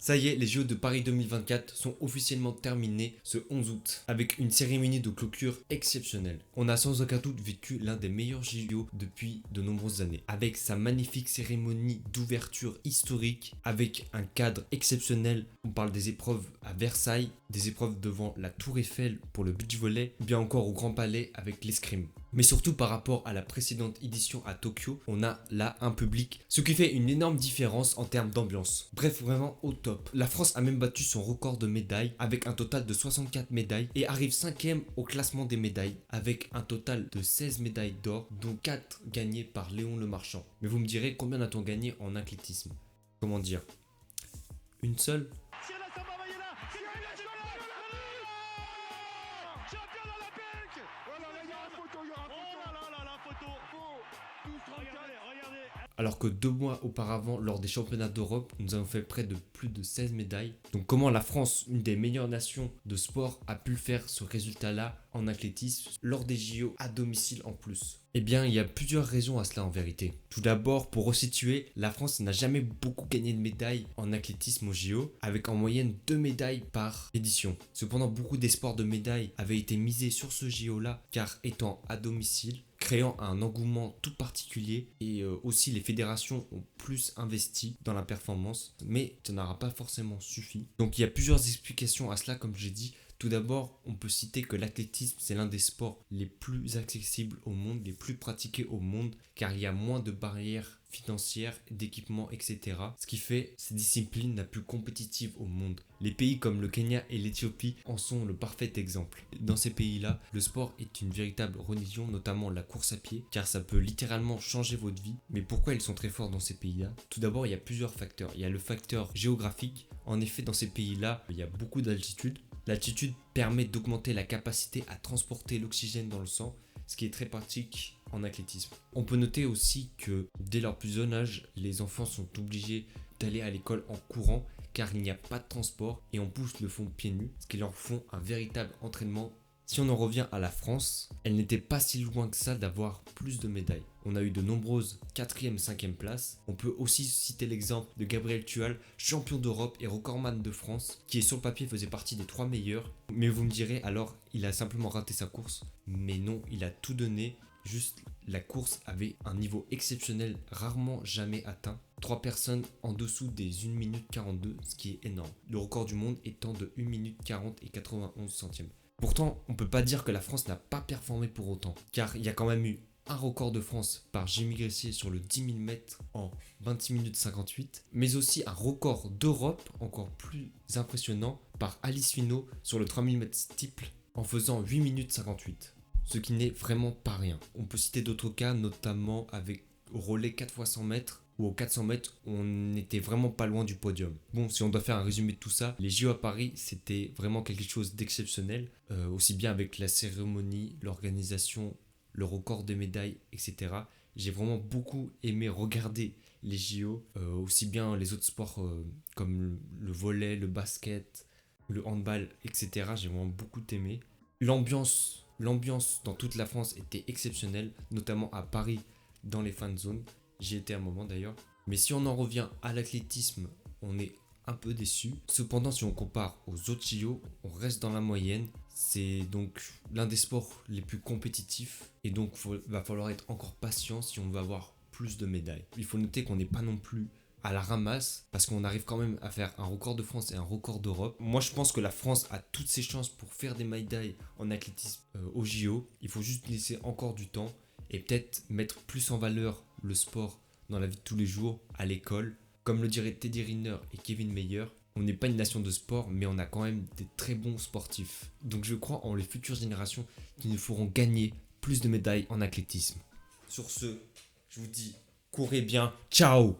Ça y est, les JO de Paris 2024 sont officiellement terminés ce 11 août, avec une cérémonie de clôture exceptionnelle. On a sans aucun doute vécu l'un des meilleurs JO depuis de nombreuses années, avec sa magnifique cérémonie d'ouverture historique, avec un cadre exceptionnel. On parle des épreuves à Versailles, des épreuves devant la Tour Eiffel pour le beach volley, bien encore au Grand Palais avec l'escrime. Mais surtout par rapport à la précédente édition à Tokyo, on a là un public, ce qui fait une énorme différence en termes d'ambiance. Bref, vraiment au top. La France a même battu son record de médailles avec un total de 64 médailles et arrive 5ème au classement des médailles avec un total de 16 médailles d'or, dont 4 gagnées par Léon Lemarchand. Mais vous me direz, combien a-t-on gagné en athlétisme? Comment dire? Une seule? Alors que 2 mois auparavant, lors des championnats d'Europe, nous avons fait près de plus de 16 médailles. Donc comment la France, une des meilleures nations de sport, a pu faire ce résultat-là en athlétisme lors des JO à domicile en plus? Eh bien, il y a plusieurs raisons à cela en vérité. Tout d'abord, pour resituer, la France n'a jamais beaucoup gagné de médailles en athlétisme aux JO, avec en moyenne 2 médailles par édition. Cependant, beaucoup des sports de médailles avaient été misés sur ce JO-là, car étant à domicile, créant un engouement tout particulier et aussi les fédérations ont plus investi dans la performance, mais ça n'aura pas forcément suffi. Donc il y a plusieurs explications à cela comme j'ai dit. Tout d'abord, on peut citer que l'athlétisme, c'est l'un des sports les plus accessibles au monde, les plus pratiqués au monde, car il y a moins de barrières financières, d'équipements, etc. Ce qui fait cette discipline la plus compétitive au monde. Les pays comme le Kenya et l'Éthiopie en sont le parfait exemple. Dans ces pays-là, le sport est une véritable religion, notamment la course à pied, car ça peut littéralement changer votre vie. Mais pourquoi ils sont très forts dans ces pays-là? Tout d'abord, il y a plusieurs facteurs. Il y a le facteur géographique. En effet, dans ces pays-là, il y a beaucoup d'altitude. L'altitude permet d'augmenter la capacité à transporter l'oxygène dans le sang, ce qui est très pratique en athlétisme. On peut noter aussi que dès leur plus jeune âge, les enfants sont obligés d'aller à l'école en courant car il n'y a pas de transport et on pousse le fond pieds nus, ce qui leur font un véritable entraînement. Si on en revient à la France, elle n'était pas si loin que ça d'avoir plus de médailles. On a eu de nombreuses 4e, 5e places. On peut aussi citer l'exemple de Gabriel Tual, champion d'Europe et recordman de France, qui sur le papier faisait partie des 3 meilleurs. Mais vous me direz alors, il a simplement raté sa course. Mais non, il a tout donné. Juste, la course avait un niveau exceptionnel, rarement jamais atteint. 3 personnes en dessous des 1 minute 42, ce qui est énorme. Le record du monde étant de 1 minute 40 et 91 centièmes. Pourtant, on ne peut pas dire que la France n'a pas performé pour autant, car il y a quand même eu un record de France par Jimmy Gressier sur le 10 000 mètres en 26 minutes 58, mais aussi un record d'Europe encore plus impressionnant par Alice Finot sur le 3000 mètres steeple en faisant 8 minutes 58, ce qui n'est vraiment pas rien. On peut citer d'autres cas, notamment avec au relais 4 x 100 mètres, où aux 400 mètres, on n'était vraiment pas loin du podium. Bon, si on doit faire un résumé de tout ça, les JO à Paris, c'était vraiment quelque chose d'exceptionnel, aussi bien avec la cérémonie, l'organisation, le record des médailles, etc. J'ai vraiment beaucoup aimé regarder les JO, aussi bien les autres sports comme le volley, le basket, le handball, etc. J'ai vraiment beaucoup aimé. L'ambiance dans toute la France était exceptionnelle, notamment à Paris, dans les fan zones. J'y étais un moment d'ailleurs. Mais si on en revient à l'athlétisme, on est un peu déçu. Cependant, si on compare aux autres JO, on reste dans la moyenne. C'est donc l'un des sports les plus compétitifs. Et donc, va falloir être encore patient si on veut avoir plus de médailles. Il faut noter qu'on n'est pas non plus à la ramasse parce qu'on arrive quand même à faire un record de France et un record d'Europe. Moi, je pense que la France a toutes ses chances pour faire des médailles en athlétisme aux JO. Il faut juste laisser encore du temps et peut-être mettre plus en valeur le sport dans la vie de tous les jours, à l'école. Comme le diraient Teddy Riner et Kevin Mayer, on n'est pas une nation de sport, mais on a quand même des très bons sportifs. Donc je crois en les futures générations qui nous feront gagner plus de médailles en athlétisme. Sur ce, je vous dis, courez bien, ciao!